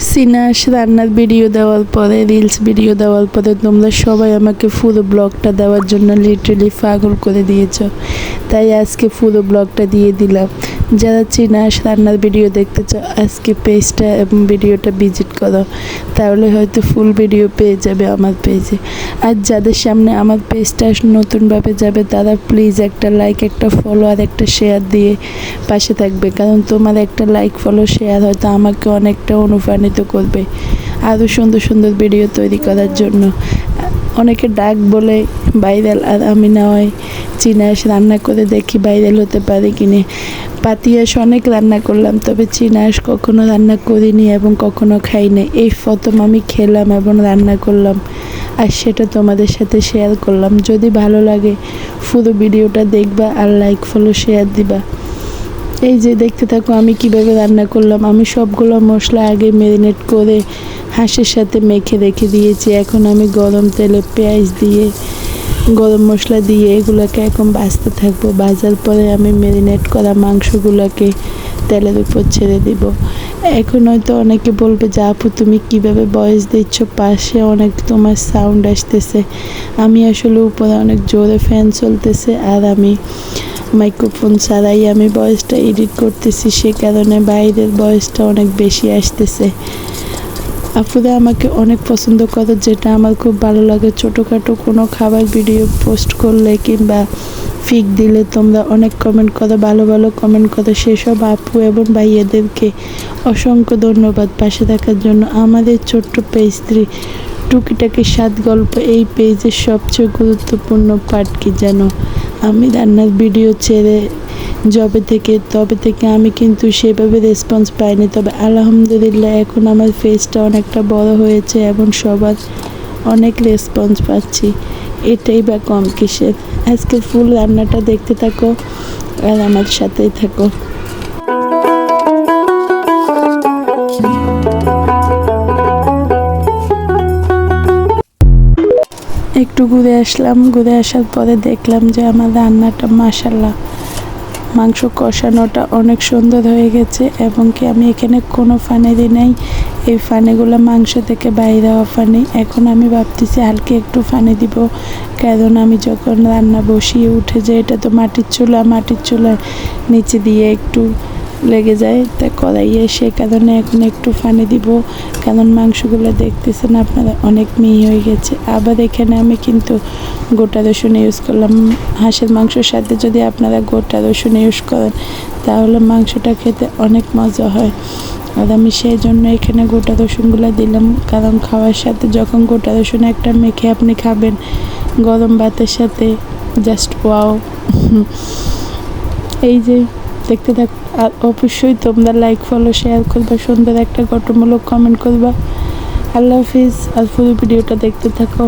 সিনাস রান্নার ভিডিও দেওয়ার পরে রিলস ভিডিও দেওয়ার পরে তোমরা সবাই আমাকে পুরো ব্লগটা দেওয়ার জন্য লিটারালি পাগল করে দিয়েছো, তাই আজকে পুরো ব্লগটা দিয়ে দিলাম। যারা সিনাস রান্নার ভিডিও দেখতে চাও আজকে পেজটা এবং ভিডিওটা ভিজিট করো, তাহলে হয়তো ফুল ভিডিও পেয়ে যাবে আমার পেজে। আর যাদের সামনে আমার পেজটা নতুনভাবে যাবে তারা প্লিজ একটা লাইক, একটা ফলো আর একটা শেয়ার দিয়ে পাশে থাকবে, কারণ তোমার একটা লাইক, ফলো, শেয়ার হয়তো আমাকে অনেকটা অনুপ্রাণিত করবে আরও সুন্দর সুন্দর ভিডিও তৈরি করার জন্য। অনেকে ডাক বলে ভাইরাল, আর আমি না হয় চিনাস রান্না করে দেখি ভাইরাল হতে পারে কিনে। পাতিয়াস অনেক রান্না করলাম, তবে চিনাস কখনো রান্না করিনি এবং কখনো খাইনি। এই প্রথম আমি খেলাম এবং রান্না করলাম, আর সেটা তোমাদের সাথে শেয়ার করলাম। যদি ভালো লাগে পুরো ভিডিওটা দেখবা আর লাইক, ফলো, শেয়ার দিবা। এই যে দেখতে থাকো আমি কিভাবে রান্না করলাম। আমি সবগুলো মশলা আগে ম্যারিনেট করে হাঁসের সাথে মেখে রেখে দিয়েছি। এখন আমি গরম তেলে পেঁয়াজ দিয়ে, গরম মশলা দিয়ে এগুলোকে এখন ভাজতে থাকবো। ভাজার পরে আমি ম্যারিনেট করা মাংসগুলোকে তেলের উপর ছেড়ে দিব। এখন হয়তো অনেকে বলবে যে আপু তুমি কীভাবে ভয়েস দিচ্ছ, পাশে অনেক তোমার সাউন্ড আসতেছে। আমি আসলে উপরে অনেক জোরে ফ্যান চলতেছে আর আমি মাইক্রোফোন ছাড়াই আমি ভয়েসটা এডিট করতেছি, সে কারণে বাইরের ভয়েসটা অনেক বেশি আসতেছে। আপুরা আমাকে অনেক পছন্দ করে, যেটা আমার খুব ভালো লাগে। ছোটোখাটো কোনো খাবার ভিডিও পোস্ট করলে কিংবা ফিক দিলে তোমরা অনেক কমেন্ট করো, ভালো ভালো কমেন্ট করো। সেসব আপু এবং ভাইয়াদেরকে অসংখ্য ধন্যবাদ পাশে থাকার জন্য। আমাদের ছোট্ট পেজ টুকিটাকি 7 গল্প, এই পেজের সবচেয়ে গুরুত্বপূর্ণ পার্ট কি জানো? আমি রান্নার ভিডিও ছেড়ে তবে থেকে আমি কিন্তু সেভাবে রেসপন্স পাইনি, তবে আলহামদুলিল্লাহ এখন আমার পেজটা অনেকটা বড় হয়েছে এবং সবার অনেক রেসপন্স পাচ্ছি। এটাই বা কম কিসের। আজকে ফুল রান্নাটা দেখতে থাকো আর আমার সাথেই থাকো। একটু ঘুরে আসলাম, ঘুরে আসার পরে দেখলাম যে আমার রান্নাটা মাশাআল্লাহ মাংস কষানোটা অনেক সুন্দর হয়ে গেছে, এবং কি আমি এখানে কোনো ফানে দিই নাই। এই ফানেগুলো মাংস থেকে বাইরে হওয়া ফানে। এখন আমি ভাবতেছি হালকা একটু ফানে দিব, কারণ আমি যখন রান্না বসিয়ে উঠে যাই, এটা তো মাটির চুলার নিচে দিয়ে একটু লেগে যায়, তাই কড়াইয়ে, সে কারণে এখন একটু ফানে দিব, কারণ মাংসগুলো দেখতেছেন আপনারা অনেক মিহি হয়ে গেছে। আবার এখানে আমি কিন্তু গোটা রসুন ইউজ করলাম। হাঁসের মাংসের সাথে যদি আপনারা গোটা রসুন ইউজ করেন তাহলে মাংসটা খেতে অনেক মজা হয়, আর আমি সেই জন্য এখানে গোটা রসুনগুলো দিলাম। কারণ খাওয়ার সাথে যখন গোটা রসুন একটা মেখে আপনি খাবেন গরম ভাতের সাথে, জাস্ট ওয়াও। এই যে দেখতে থাক, আর অবশ্যই তোমরা লাইক, ফলো, শেয়ার করবা, সুন্দর একটা গঠনমূলক কমেন্ট করবা। আল্লাহ হাফিজ। আর পুরো ভিডিওটা দেখতে থাকো।